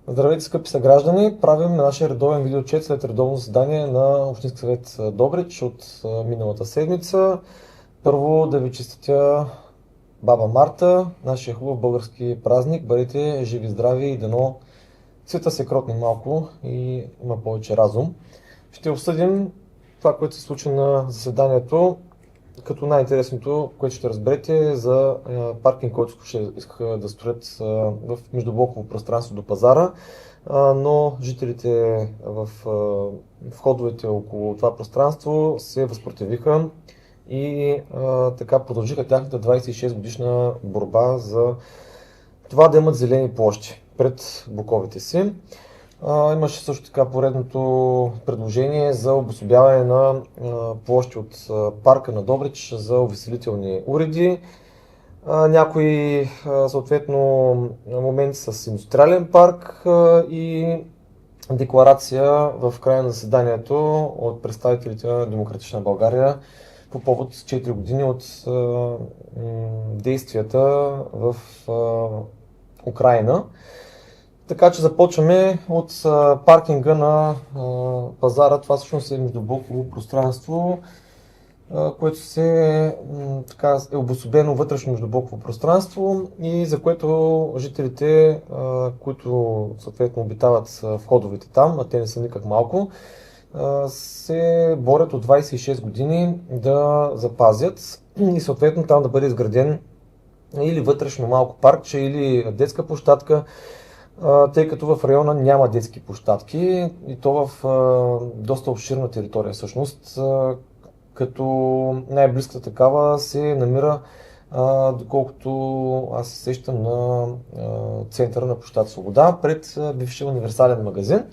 Здравейте, скъпи съграждани! Правим нашия редовен видеоотчет след редовно заседание на Общински съвет Добрич от миналата седмица. Първо да ви честитя Баба Марта, нашия хубав български празник. Бъдете живи, здрави и дано света се кротне малко и има повече разум. Ще обсъдим това, което се случи на заседанието, като най-интересното, което ще разберете, е за паркинг, който искаха да строят в междублоково пространство до пазара, но жителите в входовете около това пространство се възпротивиха и така продължиха тяхната 26 годишна борба за това да имат зелени площи пред блоковете си. Имаше също така поредното предложение за обособяване на площи от парка на Добрич за увеселителни уреди. Някои съответно моменти с индустриален парк и декларация в края на заседанието от представителите на Демократична България по повод 4 години от действията в Украйна. Така че започваме от паркинга на пазара. Това всъщност е междублоково пространство, което е обособено вътрешно междублоково пространство и за което жителите, които съответно обитават входовете там, а те не са никак малко, се борят от 26 години да запазят и съответно там да бъде изграден или вътрешно малко паркче, или детска площадка, тъй като в района няма детски площадки и то в доста обширна територия всъщност, като най-близката такава се намира, доколкото аз се сещам, на центъра на площад Свобода, пред бившия универсален магазин.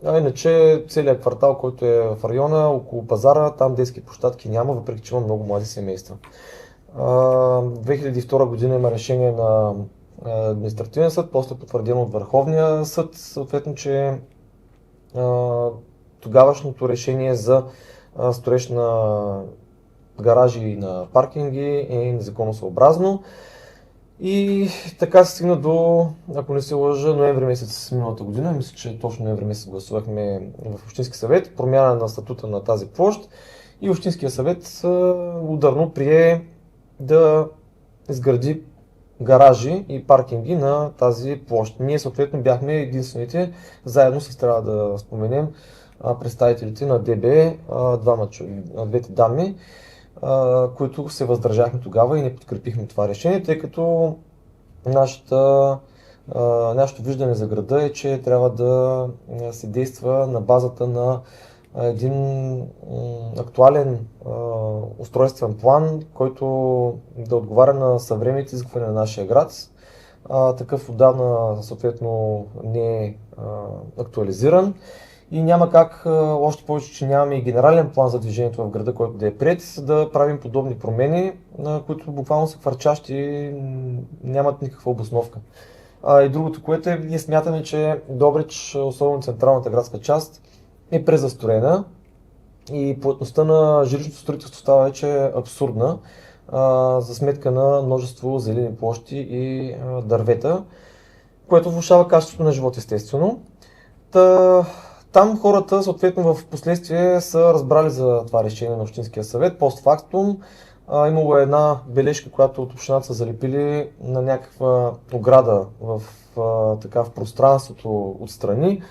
Иначе целият квартал, който е в района, около пазара, там детски площадки няма, въпреки че има много млади семейства. 2002 година има решение на административен съд, после потвърдено от Върховния съд, съответно, че тогавашното решение за строеж на гаражи и на паркинги е незаконосъобразно. И така се стигна до, ако не се лъжа, ноември месец миналата година, мисля, че точно ноември месец гласувахме в Общински съвет, промяна на статута на тази площ и Общинския съвет ударно прие да изгради гаражи и паркинги на тази площ. Ние съответно бяхме единствените, заедно с, трябва да споменем, представителите на ДБ, двете дами, които се въздържахме тогава и не подкрепихме това решение, тъй като нашето виждане за града е, че трябва да се действа на базата на един актуален устройствен план, който да отговаря на съвременните изисквания на нашия град. Такъв отдавна съответно не е актуализиран и няма как, още повече, че нямаме и генерален план за движението в града, който да е приет, да правим подобни промени, които буквално са хвърчащи и нямат никаква обосновка. И другото, което е, ние смятаме, че Добрич, особено централната градска част, е презастроена и плътността на жилищното строителство става вече абсурдна, за сметка на множество зелени площи и дървета, което влошава качеството на живот, естествено. Там хората съответно в последствие са разбрали за това решение на Общинския съвет. Постфактум имало една бележка, която от общината са залепили на някаква ограда в пространството отстрани.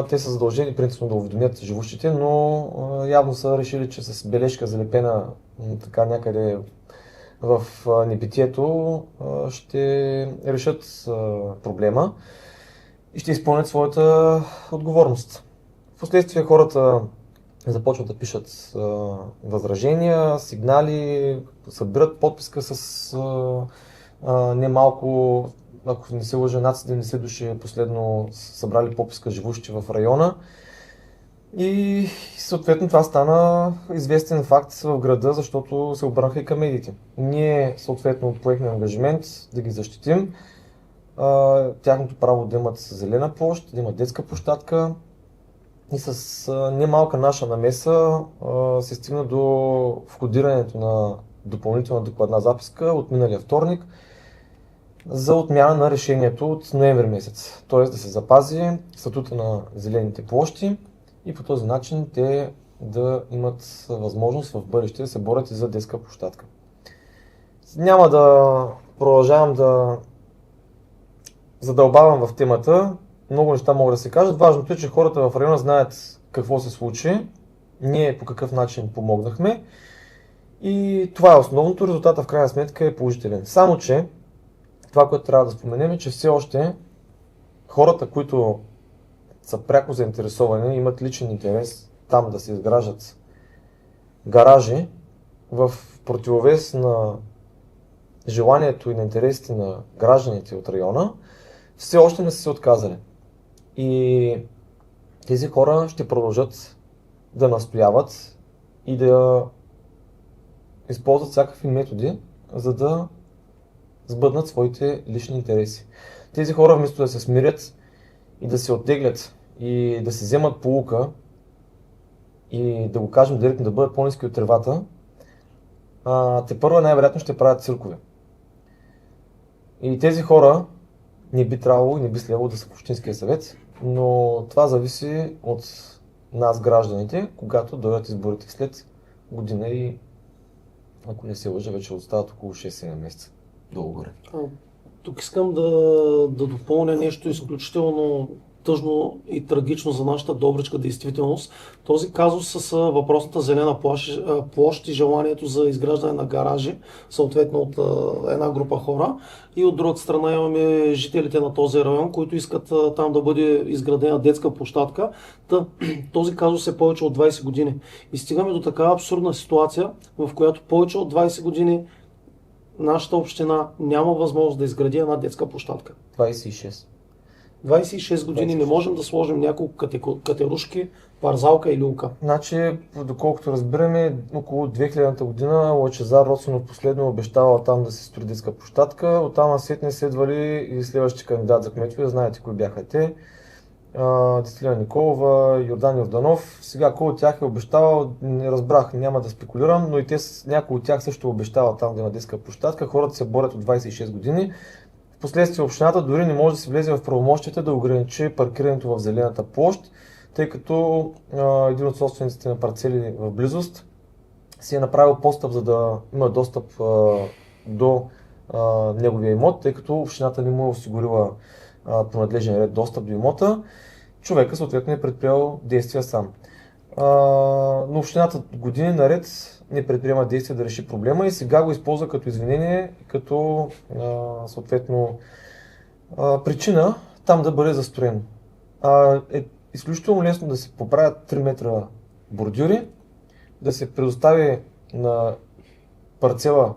Те са задължени принципно да уведомят живущите, но явно са решили, че с бележка залепена така някъде в небитието ще решат проблема и ще изпълнят своята отговорност. Впоследствие хората започват да пишат възражения, сигнали, събират подписка с немалко, ако не се лъжа, над 70 души последно събрали подписка живущи в района. И съответно това стана известен факт в града, защото се обърнаха и към медиите. Ние съответно поехме ангажимент да ги защитим. Тяхното право да имат зелена площ, да имат детска площадка и с немалка наша намеса се стигна до входирането на допълнителна докладна записка от миналия вторник. за отмяна на решението от ноември месец. Т.е. да се запази статута на зелените площи и по този начин те да имат възможност в бъдеще да се борят и за детска площадка. Няма да продължавам да задълбавам в темата. Много неща могат да се кажат. Важното е, че хората в района знаят какво се случи, ние по какъв начин помогнахме и това е основното. Резултата в крайна сметка е положителен. Само че това, което трябва да споменем е, че все още хората, които са пряко заинтересовани, имат личен интерес там да се изграждат гаражи в противовес на желанието и на интересите на гражданите от района, все още не са се отказали. И тези хора ще продължат да настояват и да използват всякакви методи, за да сбъднат своите лични интереси. Тези хора вместо да се смирят и да се оттеглят и да се вземат поука и да го кажем директно, да бъдат по-ниски от тревата, те първо най-вероятно ще правят циркове. И тези хора не би трябвало и не би следвало да са в Общинския съвет, но това зависи от нас, гражданите, когато дойдат изборите след година и, ако не се лъжа, вече остават около 6-7 месеца долу-горе. Тук искам да допълня нещо изключително тъжно и трагично за нашата Добричка действителност. Този казус с въпросната зелена площ и желанието за изграждане на гаражи, съответно от една група хора. И от другата страна имаме жителите на този район, които искат там да бъде изградена детска площадка. Този казус е повече от 20 години. И стигаме до такава абсурдна ситуация, в която повече от 20 години нашата община няма възможност да изгради една детска площадка. 26 години 26. Не можем да сложим няколко катерушки, парзалка или лука. Значи, доколкото разбираме, около 2000-та година Лъчезар Росенов последно обещавал там да се строи детска площадка. Оттам насетне следвали и следващи кандидат за кметове, знаете кои бяха те. Десислава Николова, Йордан Йорданов. Сега кой от тях е обещавал, не разбрах, няма да спекулирам, но и някои от тях също обещават там да има детска площадка. Хората се борят от 26 години. Впоследствие общината дори не може да се влезе в правомощията да ограничи паркирането в зелената площ, тъй като един от собствениците на парцели в близост си е направил постъп, за да има достъп до неговия имот, тъй като общината не му е осигурила по надлежен ред достъп до имота. Човека съответно е предприел действия сам. Но общината години наред не предприема действия да реши проблема и сега го използва като извинение, като съответно причина там да бъде застроен. Е изключително лесно да се поправят 3 метра бордюри, да се предостави на парцела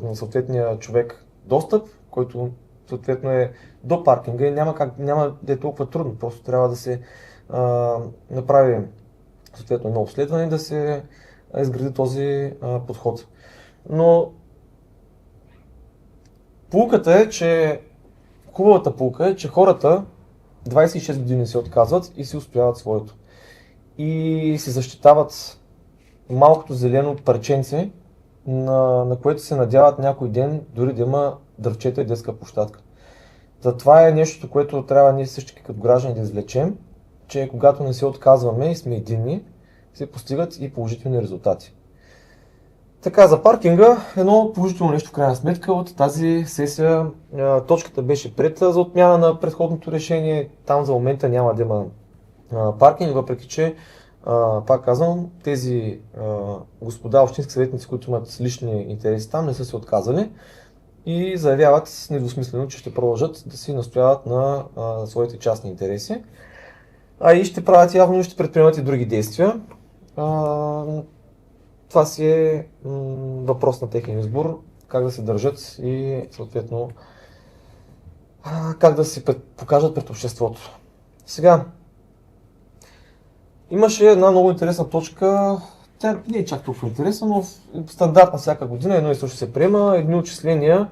на съответния човек достъп, който съответно е до паркинга и няма да е толкова трудно, просто трябва да се направи съответно едно обследване и да се изгради този подход. Но хубавата поука е, че хората 26 години се отказват и си устояват своето. И се защитават малкото зелено парченце, на което се надяват някой ден дори да има дървчета и детска площадка. Затова е нещо, което трябва ние всички като граждани да извлечем, че когато не се отказваме и сме единни, се постигат и положителни резултати. Така, за паркинга едно положително нещо в крайна сметка от тази сесия. Точката беше приета за отмяна на предходното решение. Там за момента няма да има паркинг, въпреки че, пак казвам, тези господа общински съветници, които имат лични интереси там, не са се отказали и заявяват недвусмислено, че ще продължат да си настояват на своите частни интереси. И ще правят явно и ще предприемат и други действия. Това си е въпрос на техен избор, как да се държат и съответно как да се покажат пред обществото. Сега, имаше една много интересна точка, тя не е чак толкова интересна, но стандартна всяка година едно и също се приема, едни отчисления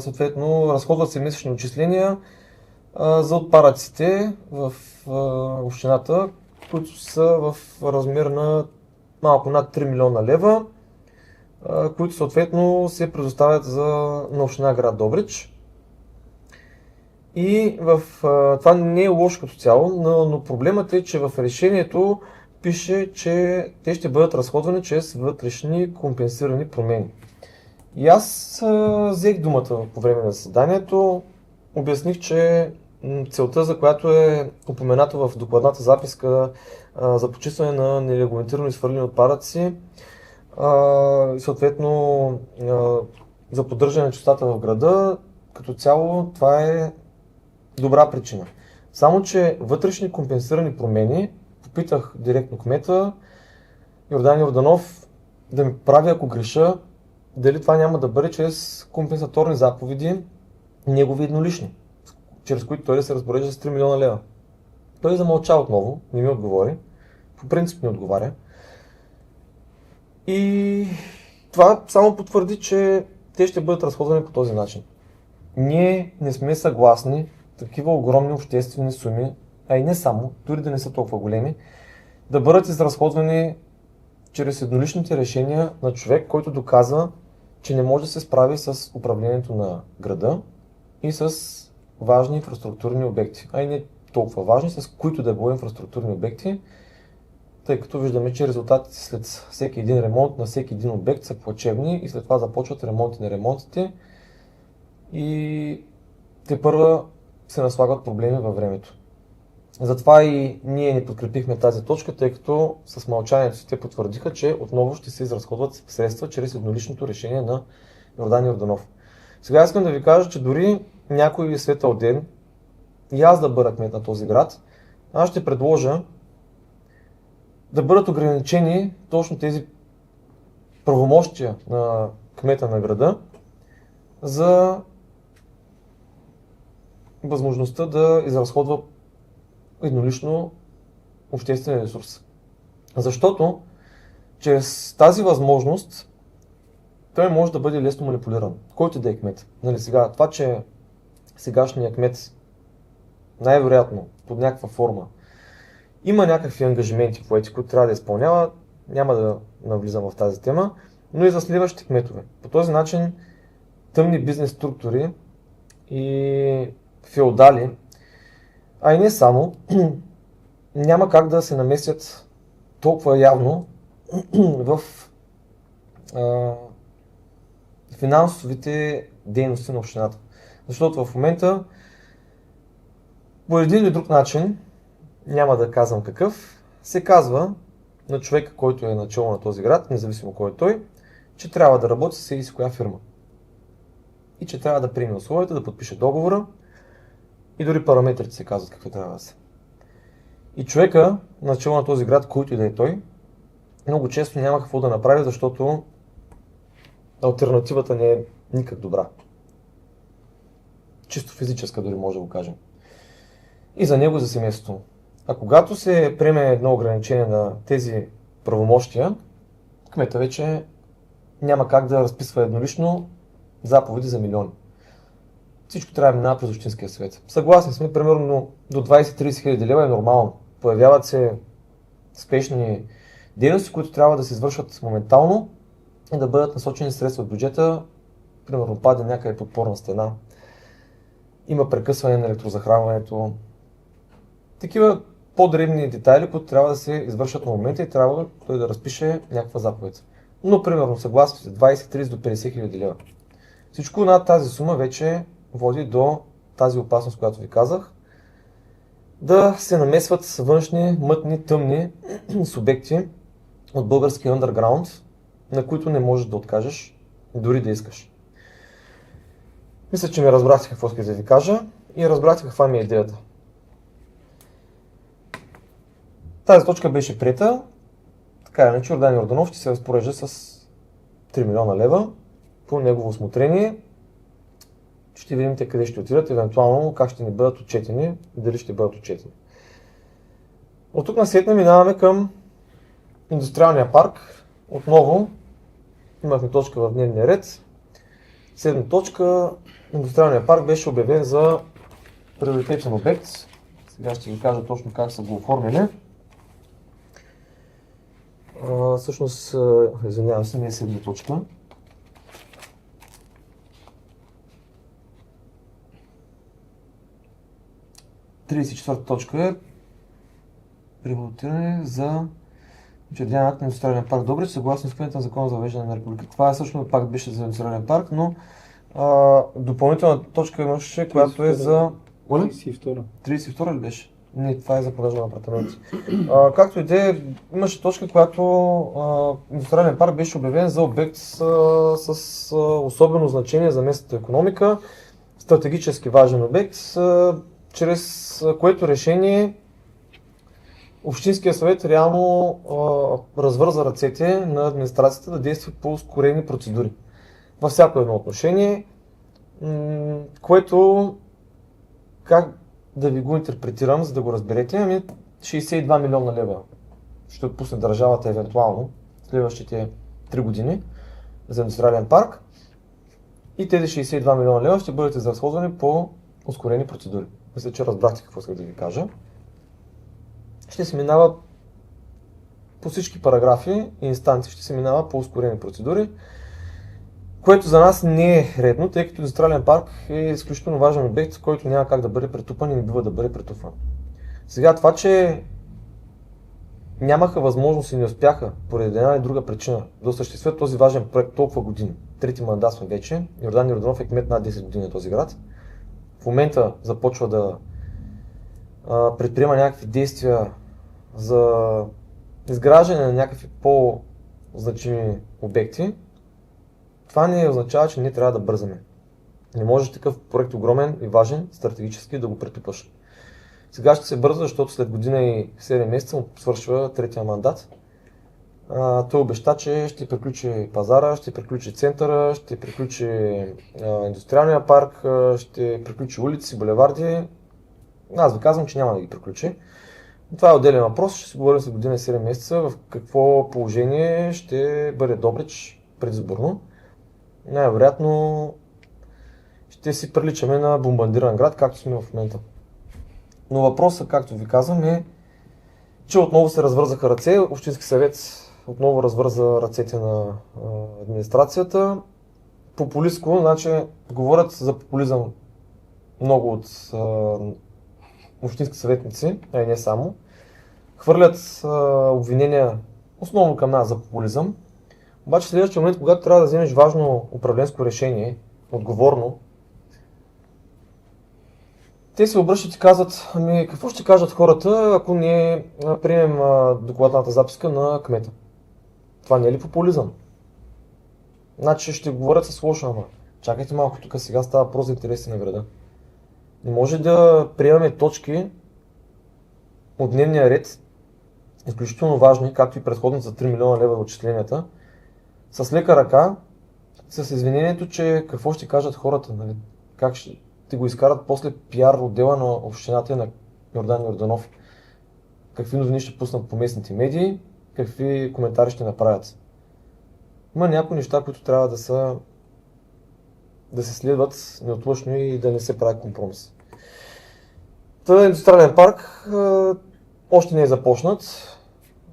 съответно разходват се месечни отчисления за отпадъците в общината, които са в размер на малко над 3 милиона лева. които съответно се предоставят на община град Добрич. И това не е лошо като цяло, но проблемът е, че в решението пише, че те ще бъдат разходвани чрез вътрешни компенсирани промени. И аз взех думата по време на заседанието, обясних, че целта, за която е упомената в докладната записка за почистване на нерегламентирано изхвърлени отпадъци, и съответно за поддържане на чистотата в града, като цяло това е добра причина. Само, че вътрешни компенсирани промени, попитах директно кмета Йордан Йорданов да ми прави, ако греша, дали това няма да бъде чрез компенсаторни заповеди, негови еднолични, чрез които той да се разпорежда с 3 милиона лева. Той замълча отново, не ми отговори, по принцип не отговаря. И това само потвърди, че те ще бъдат разходвани по този начин. Ние не сме съгласни такива огромни обществени суми, а и не само, дори да не са толкова големи, да бъдат изразходвани чрез едноличните решения на човек, който доказа, че не може да се справи с управлението на града и с важни инфраструктурни обекти, а и не толкова важни, с които да било инфраструктурни обекти, тъй като виждаме, че резултатите след всеки един ремонт на всеки един обект са плачевни и след това започват ремонти на ремонтите и тепърва се наслагват проблеми във времето. Затова и ние не подкрепихме тази точка, тъй като с мълчанието си те потвърдиха, че отново ще се изразходват средства чрез едноличното решение на Йордан Йорданов. Сега искам да ви кажа, че дори някой светъл ден и аз да бъда кмет на този град, аз ще предложа да бъдат ограничени точно тези правомощия на кмета на града за възможността да изразходва еднолично обществен ресурс. Защото чрез тази възможност той може да бъде лесно манипулиран. Който да е кмет. Нали, сега, това, че сегашният кмет най-вероятно под някаква форма има някакви ангажименти поети, които трябва да изпълнява, няма да навлизам в тази тема, но и за следващите кметове. По този начин тъмни бизнес структури и феодали, а и не само, няма как да се намесят толкова явно в финансовите дейности на общината. Защото в момента по един или друг начин, няма да казвам какъв, се казва на човека, който е начало на този град, независимо кой е той, че трябва да работи с еди си коя фирма. И че трябва да приеме условията, да подпише договора и дори параметрите се казват какви трябва да са. И човека, начало на този град, който и да е той, много често няма какво да направи, защото алтернативата не е никак добра. Чисто физическа дори може да го кажем. И за него, и за семейството. А когато се приеме едно ограничение на тези правомощия, кмета вече няма как да разписва еднолично заповеди за милиони. Всичко трябва да минава през общинския съвет. Съгласни сме, примерно до 20-30 хиляди лева е нормално. Появяват се спешни дейности, които трябва да се извършват моментално и да бъдат насочени средства от бюджета. Примерно паде някъде подпорна стена, има прекъсване на електрозахранването. Такива по-дребни детайли, които трябва да се извършат на момента и трябва той да разпише някаква заповед. Но, примерно, съгласно се 20-30 до 50 хиляди лева. Всичко над тази сума вече води до тази опасност, която ви казах, да се намесват външни, мътни, тъмни субекти от българския underground, на които не можеш да откажеш, дори да искаш. Мисля, че ме разбрахте какво исках да ви кажа и разбрахте каква ми е идеята. Тази точка беше приета, така иначе Йордан Йорданов ще се разпорежда с 3 милиона лева по негово усмотрение. Ще видим те къде ще отидат, евентуално как ще ни бъдат отчетени и дали ще бъдат отчетени. От тук насетне минаваме към индустриалния парк. Отново имахме точка в дневния ред. 7 точка. Индустриалния парк беше обявен за приоритетен обект. Сега ще ви кажа точно как са го оформили. Всъщност, извинявам се, не е седма точка. Тридесет и четвърта точка е регулиране за учредяване акт на индустриален парк Добрич, съгласно изискванията на Закона за въвеждане на република. Това всъщност пак беше за индустриален парк, но допълнителна точка имаше, която е за... 32. 32 ли беше? Не, това е за продажа на апартаменти. Както и да е, имаше точка, която индустриален парк беше обявен за обект с особено значение за местната икономика, стратегически важен обект, чрез което решение Общинския съвет реално развърза ръцете на администрацията да действа по ускорени процедури във всяко едно отношение, което, как да ви го интерпретирам, за да го разберете, 62 милиона лева ще отпусне държавата евентуално следващите 3 години за индустриален парк и тези 62 милиона лева ще бъдат изразходвани по ускорени процедури. Мисля, че разбрахте какво исках да ви кажа. Ще се минава по всички параграфи и инстанции, ще се минава по ускорени процедури, което за нас не е редно, тъй като индустриален парк е изключително важен обект, който няма как да бъде претупан и не бива да бъде претупан. Сега това, че нямаха възможност и не успяха поради една или друга причина да осъществят този важен проект толкова години. Трети мандат сме вече, Йордан Йорданов е кмет над 10 години на този град. В момента започва да предприема някакви действия за изграждане на някакви по-значими обекти. Това не означава, че ние трябва да бързаме. Не можеш такъв проект огромен и важен, стратегически, да го претупаш. Сега ще се бърза, защото след година и 7 месеца му свършва третия мандат. Той обеща, че ще приключи пазара, ще приключи центъра, ще приключи индустриалния парк, ще приключи улици, булеварди. Аз ви казвам, че няма да ги приключи. Това е отделен въпрос, ще си говорим след година и 7 месеца в какво положение ще бъде Добрич предизборно. Най-вероятно ще си приличаме на бомбардиран град, както сме в момента. Но въпросът, както ви казвам, е, че отново се развързаха ръце. Общински съвет отново развърза ръцете на администрацията. Популистко, значи говорят за популизъм много от общински съветници, а и не само. Хвърлят обвинения основно към нас за популизъм. Обаче в следващия момент, когато трябва да вземеш важно управленско решение, отговорно, те се обръщат и казват, ами какво ще кажат хората, ако ние приемем докладната записка на кмета? Това не е ли популизъм? Значи ще говорят с лошо, ама чакайте малко, тук сега става въпрос за интереси на града. Не може да приемаме точки от дневния ред, изключително важни, както и предходните за 3 милиона лева отчисленията, с лека ръка, с извинението, че какво ще кажат хората, нали? Как ще го изкарат после пиар отдела на общината и на Йордан Йорданов. Какви новини ще пуснат по местните медии, какви коментари ще направят. Има някои неща, които трябва да се следват неотлъчно и да не се прави компромис. Индустриален парк още не е започнат.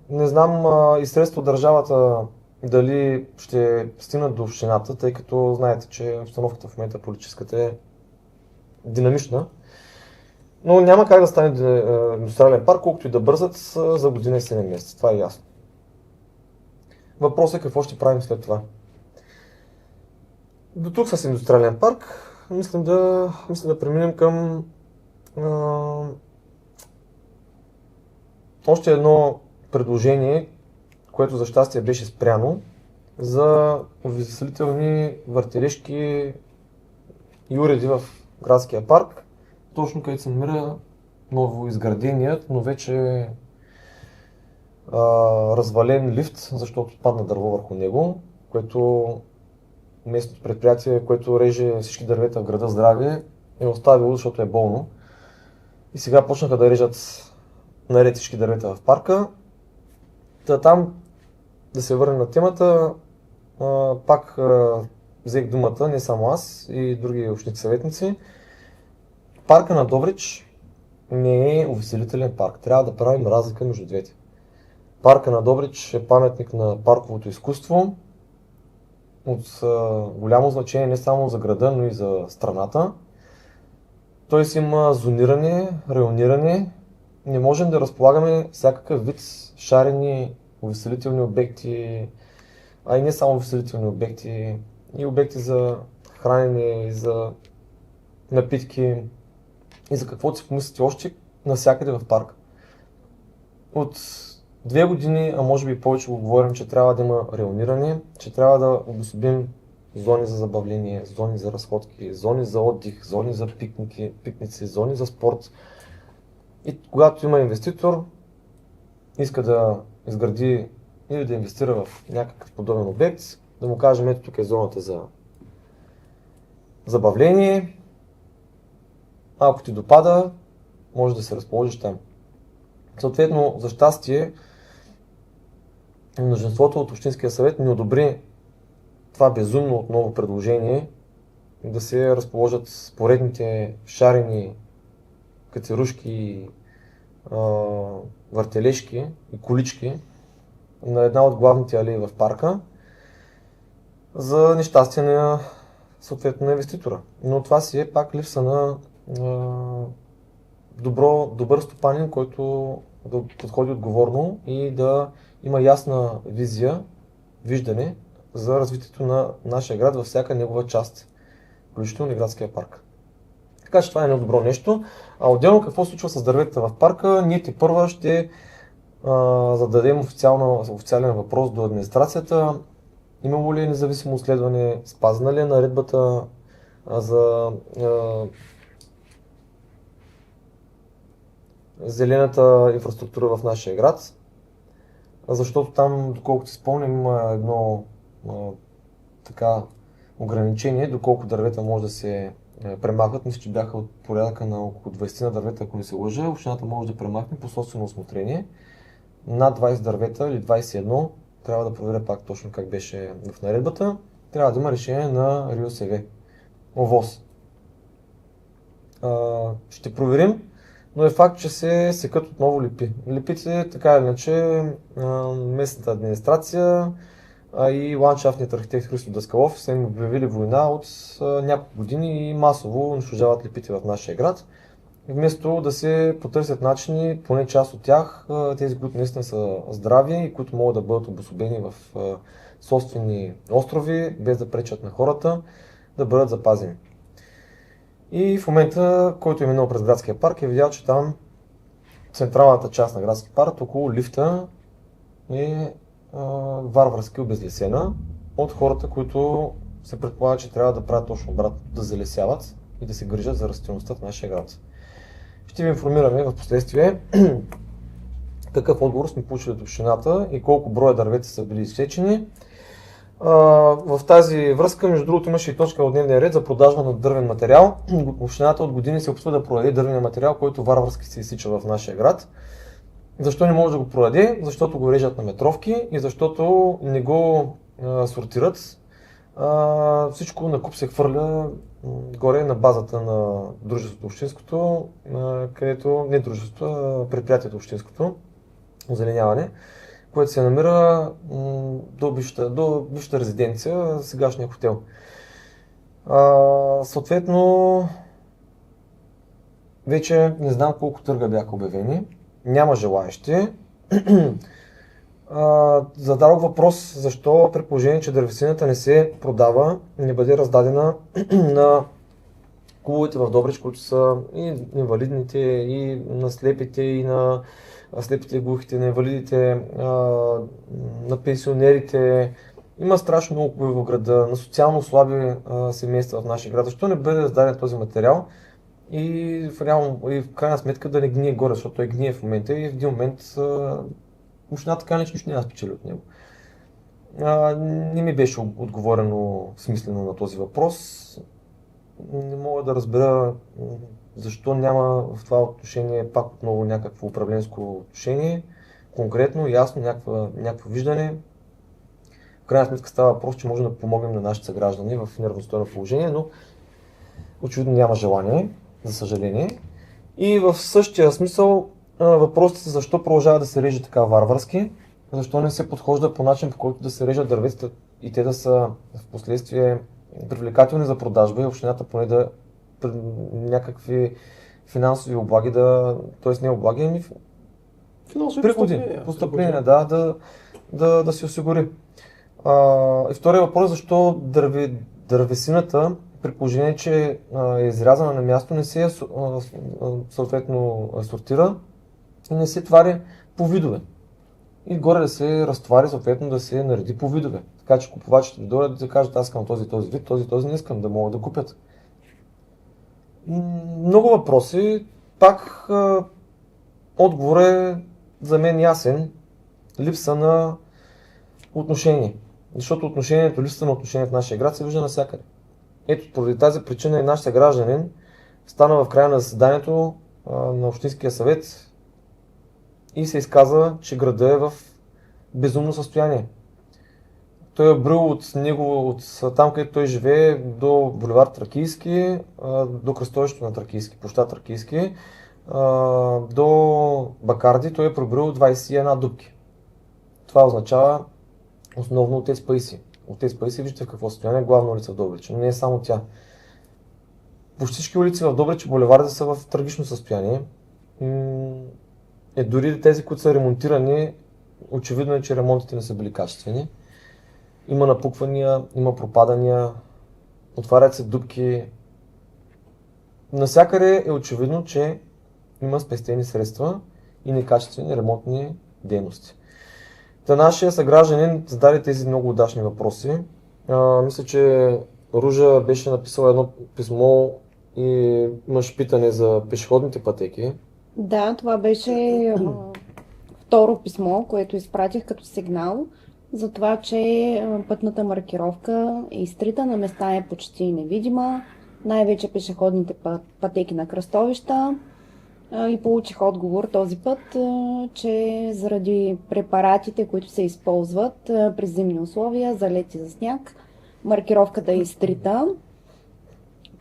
Не знам и средства от държавата дали ще стигнат до общината, тъй като знаете, че обстановката в момента политическата е динамична. Но няма как да стане индустриален парк, колкото и да бързат за година и 7 месеца. Това е ясно. Въпросът е какво ще правим след това. До тук с индустриален парк мисля да преминем към още едно предложение, което за щастие беше спряно, за увеселителни въртележки и уреди в градския парк, точно където се намира ново изграденият, но вече развален лифт, защото падна дърво върху него, което местното предприятие, което реже всички дървета в града Здраве, е оставило, защото е болно. И сега почнаха да режат наред всички дървета в парка. Там, да се върнем на темата, пак взех думата, не само аз и други общински съветници. Парка на Добрич не е увеселителен парк. Трябва да правим разлика между двете. Парка на Добрич е паметник на парковото изкуство от голямо значение не само за града, но и за страната. Той си има зониране, райониране. Не можем да разполагаме всякакъв вид шарени увеселителни обекти, а и не само увеселителни обекти, и обекти за хранене, и за напитки, и за каквото си помислите още навсякъде в парка. От 2 години, а може би и повече го говорим, че трябва да има райониране, че трябва да обособим зони за забавление, зони за разходки, зони за отдих, зони за пикници, зони за спорт. И когато има инвеститор, иска да изгради или да инвестира в някакъв подобен обект, да му кажем, ето тук е зоната за забавление, ако ти допада, може да се разположиш там. Съответно, за щастие, мнозинството от Общинския съвет не одобри това безумно отново предложение да се разположат поредните шарени катерушки, въртележки и колички на една от главните алеи в парка за нещастие на съответно на инвеститора. Но това си е пак липса на добър стопанин, който да подходи отговорно и да има ясна визия, виждане за развитието на нашия град във всяка негова част, включително и градския парк. Така че това е едно добро нещо. А отделно какво се случва с дърветата в парка, ние тепърва ще зададем официален въпрос до администрацията. Имало ли независимо изследване, спазна ли е наредбата за зелената инфраструктура в нашия град, защото там, доколкото си спомням, има едно така ограничение, доколко дървета може да се премахват. Мисля, че бяха от порядъка на около 20 на дървета, ако не се лъжа. Общината може да премахне по собствено усмотрение. Над 20 дървета или 21, трябва да проверя пак точно как беше в наредбата, трябва да има решение на РИОСВ, ОВОС. Ще проверим, но е факт, че се секат отново липи. Липите, така или иначе, местната администрация и ландшафтният архитект Христо Даскалов са им обявили война от няколко години и масово унищожават липите в нашия град. Вместо да се потърсят начини, поне част от тях, тези, които наистина са здрави и които могат да бъдат обособени в собствени острови, без да пречат на хората, да бъдат запазени. И в момента, който е минал през градския парк, е видял, че там централната част на градския парк, около лифта, е варварски обезлесена от хората, които се предполага, че трябва да правят точно обратно, да залесяват и да се грижат за растителността в нашия град. Ще ви информираме в последствие какъв отговор сме получили от общината и колко броя дървета са били изсечени. В тази връзка, между другото, имаше и точка от дневния ред за продажба на дървен материал. Общината от години се опитва да продаде дървения материал, който варварски се изсича в нашия град. Защо не може да го продаде? Защото го режат на метровки и защото не го сортират. Всичко на куп се хвърля горе на базата на дружеството общинското, където не дружеството, а предприятието общинското, озеленяване, което се намира до бившата резиденция, сегашния хотел. Съответно, вече не знам колко търга бяха обявени, няма желаещи. Зададох въпрос защо при положение, че дървесината не се продава, не бъде раздадена на клубовете в Добрич, които са и инвалидните, и на слепите, и на слепите и глухите, на инвалидите, на пенсионерите. Има страшно много клубове в града, на социално слаби семейства в нашия град. Защо не бъде раздаден този материал и в крайна сметка да не гние горе, защото той гние в момента и в един момент общината така нищо няма спечели от него. Не ми беше отговорено смислено на този въпрос. Не мога да разбера защо няма в това отношение пак отново някакво управленско отношение, конкретно, ясно, някакво виждане. В крайна сметка става въпрос, че можем да помогнем на нашите съграждани в неравностойно положение, но очевидно няма желание, за съжаление. И в същия смисъл въпросът е защо продължава да се реже така варварски. защо не се подхожда по начин, по който да се режат дърветата и те да са в последствие привлекателни за продажба и общината поне да някакви финансови облаги т.е. не облаги, ами Финансови приходи, постъпления, да си осигури. И втория въпрос, защо дървесината, при положение, че е изрязана на място, не се съответно сортира и не се твари по видове. И горе да се разтовари, съответно да се нареди по видове. Така че купувачите да дойдат да кажат, аз искам този вид, този не искам, да могат да купят. Много въпроси. Пак отговор е за мен ясен. Липса на отношение. Защото липсата на отношение в нашия град се вижда навсякъде. Ето, поради тази причина и нашия гражданин стана в края на заседанието на Общинския съвет и се изказа, че града е в безумно състояние. Той е брил от там, където той живее, до булевард Тракийски, до кръстовището на Тракийски, площад Тракийски, до Бакарди, той е пробрил 21 дупки. Това означава основно Отец Паисий. Отец Паисий виждате в какво състояние е главна улица в Добрич, но не е само тя. По всички улици в Добрич и булеварди са в трагично състояние. Дори тези, които са ремонтирани, очевидно е, че ремонтите не са били качествени. Има напуквания, има пропадания, отварят се дупки. Насякъде е очевидно, че има спестени средства и некачествени ремонтни дейности. Нашия съгражданин зададе тези много удачни въпроси. Мисля, че Ружа беше написала едно писмо и имаш питане за пешеходните пътеки. Да, това беше второ писмо, което изпратих като сигнал за това, че пътната маркировка е изтрита, на места е почти невидима, най-вече пешеходните пътеки на кръстовища. И получих отговор този път, че заради препаратите, които се използват при зимни условия, за лед и за сняг, маркировката е изтрита.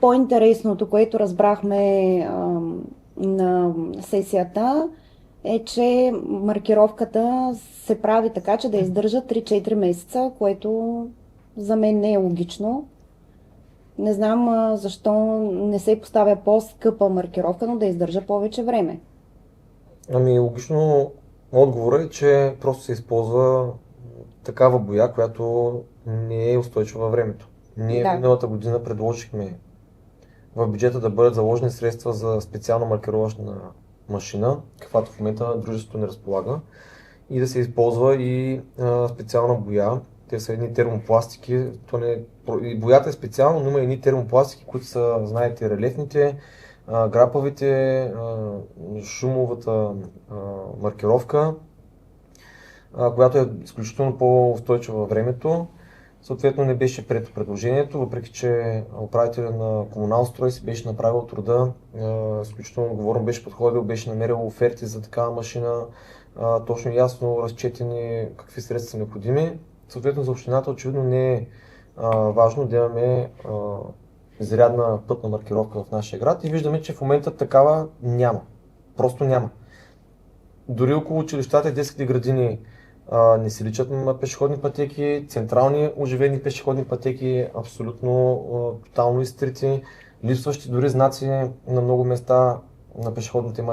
По-интересното, което разбрахме на сесията, е, че маркировката се прави така, че да издържа 3-4 месеца, което за мен не е логично. Не знам защо не се поставя по-скъпа маркировка, но да издържа повече време. Логично отговорът е, че просто се използва такава боя, която не е устойчива във времето. Ние миналата година предложихме в бюджета да бъдат заложени средства за специално маркировъчна машина, каквато в момента дружеството не разполага, и да се използва и специална боя. Те са едни термопластики. И боята е специална, но има едни термопластики, които са, знаете, релефните, грапавите, шумовата маркировка, която е изключително по-устойчива във времето. Съответно не беше прието предложението, въпреки че управителят на Комуналстрой си беше направил труда, изключително отговорно беше подходил, беше намерил оферти за такава машина, точно ясно разчетени какви средства са необходими. Съответно за общината очевидно не е важно да имаме изрядна пътна маркировка в нашия град и виждаме, че в момента такава няма. Просто няма. Дори около училищата и детските градини не се личат на пешеходни пътеки, централни оживени пешеходни пътеки, абсолютно тотално изтрити, липсващи дори знаци на много места на пешеходните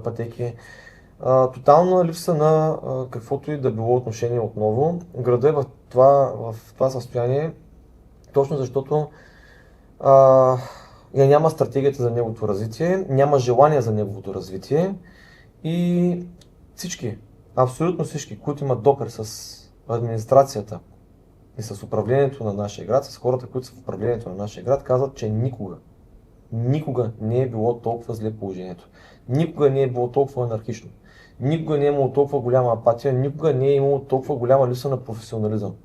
пътеки. Тотална липса на каквото и да било отношение отново. Града е в това състояние, точно защото няма стратегията за неговото развитие, няма желание за неговото развитие и всички, абсолютно всички, които имат допир с администрацията и с управлението на нашия град, с хората, които са в управлението на нашия град, казват, че никога не е било толкова зле положението. Никога не е било толкова анархично. Никога не е имало толкова голяма апатия, никога не е имало толкова голяма липса на професионализъм.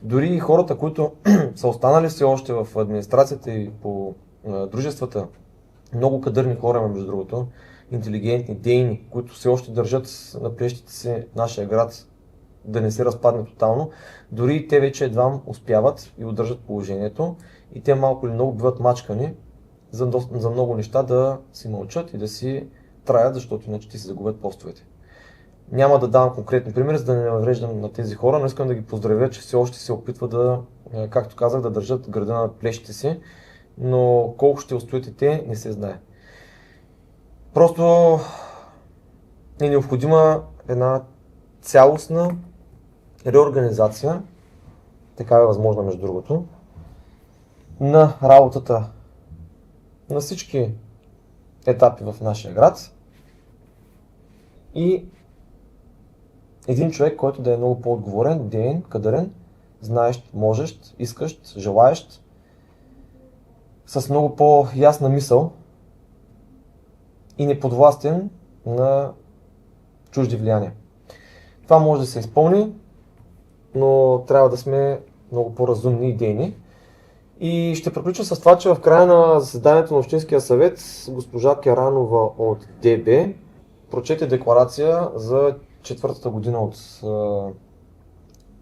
Дори и хората, които са останали все още в администрацията и по дружествата, много кадърни хора, между другото, интелигентни, дейни, които все още държат на плещите си нашия град да не се разпадне тотално, дори и те вече едва успяват и удържат положението и те малко или много биват мачкани за много неща да си мълчат и да си траят, защото иначе ти си загубят постовете. Няма да давам конкретни примери, за да не навреждам на тези хора, но искам да ги поздравя, че все още се опитват да, както казах, да държат града на плещите си, но колко ще устоят и те, не се знае. Просто е необходима една цялостна реорганизация, такава е възможна между другото, на работата на всички етапи в нашия град и един човек, който да е много по-отговорен, деен, кадърен, знаещ, можещ, искащ, желаещ, с много по-ясна мисъл и неподвластен на чужди влияния. Това може да се изпълни, но трябва да сме много по-разумни и идейни. И ще приключа с това, че в края на заседанието на Общинския съвет госпожа Керанова от ДБ прочете декларация за четвъртата година от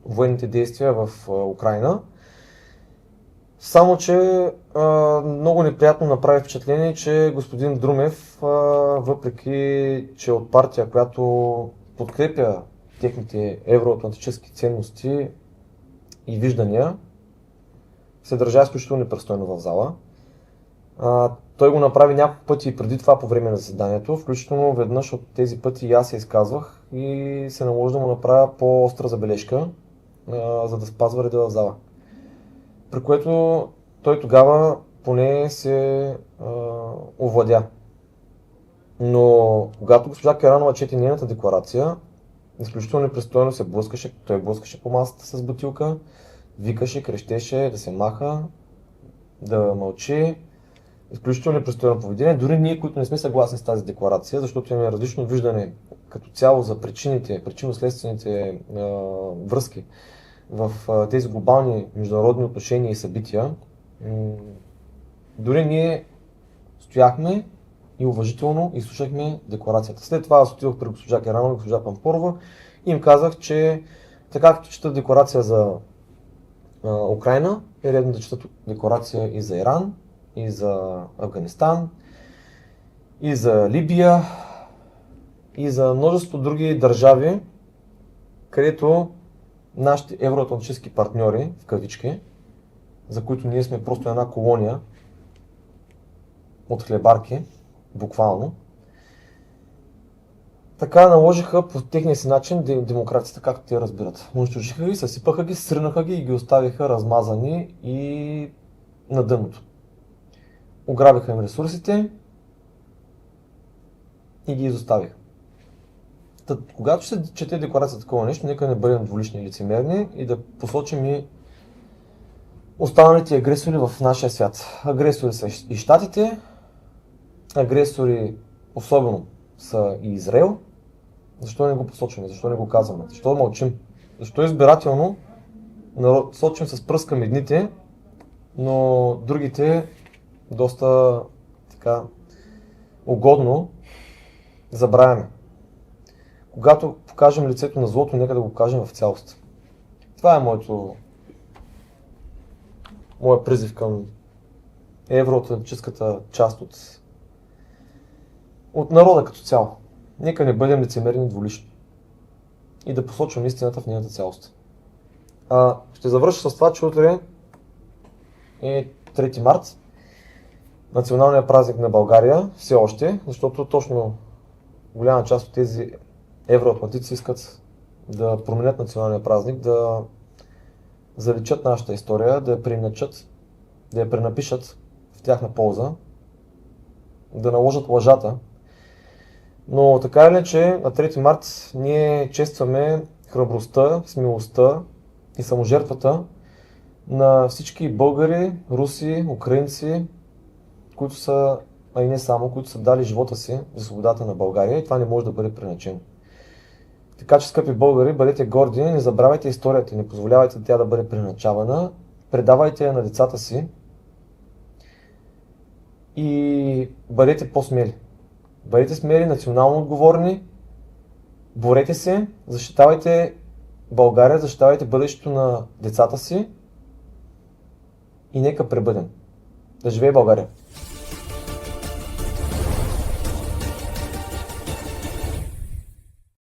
военните действия в Украйна. Само, че много неприятно направи впечатление, че господин Друмев, въпреки че от партия, която подкрепя техните евроатлантически ценности и виждания, се държа изключително непристойно в зала. Той го направи няколко пъти и преди това по време на заседанието, включително веднъж от тези пъти и аз се изказвах и се наложи да му направя по-остра забележка, за да спазва реда в зала. При което той тогава поне се овладя. Но когато госпожа Керанова чете нейната декларация, изключително непристойно се блъскаше, той блъскаше по масата с бутилка, викаше, крещеше, да се маха, да мълчи. Изключително непристойно поведение. Дори ние, които не сме съгласни с тази декларация, защото имаме различно виждане като цяло за причините, причинно-следствените връзки в тези глобални международни отношения и събития, дори ние стояхме и уважително изслушахме декларацията. След това аз отидох при госпожа Керанова и госпожа Пампорова и им казах, че така като четат декларация за Украйна, е редно да четат декларация и за Иран, и за Афганистан, и за Либия, и за множество други държави, където нашите евроатлантически партньори, в кавички, за които ние сме просто една колония от хлебарки, буквално, така наложиха по техния си начин демокрацията, както те разбират. Унищожиха ги, съсипаха ги, срinaха ги и ги оставиха размазани и на дъното. Ограбиха им ресурсите и ги изоставиха. Когато се чете декларация такова нещо, нека не бъдем двулични и лицемерни и да посочим и останалите агресори в нашия свят. Агресори са и Щатите, агресори особено са и Израел. Защо не го посочваме? Защо не го казваме? Защо мълчим? Защо избирателно сочим с пръст към едните, но другите доста така угодно забравяме. Когато покажем лицето на злото, нека да го покажем в цялост. Това е моя призив към евроатлантическата част от народа като цяло. Нека не бъдем лицемерни двулични и да посочваме истината в нейната цялост. Ще завърша с това, че утре е 3 март, националният празник на България, все още, защото точно голяма част от тези евроатлантици искат да променят националния празник, да заличат нашата история, да я преиначат, да я пренапишат в тяхна полза, да наложат лъжата. Но така или иначе, на 3 март ние честваме храбростта, смелостта и саможертвата на всички българи, руси, украинци, които са, а и не само, които са дали живота си за свободата на България и това не може да бъде преначено. Така че, скъпи българи, бъдете горди, не забравяйте историята, не позволявайте тя да бъде преначавана, предавайте я на децата си и бъдете по-смели. Бъдете смели, национално отговорни, борете се, защитавайте България, защитавайте бъдещето на децата си и нека пребъдем. Да живее България!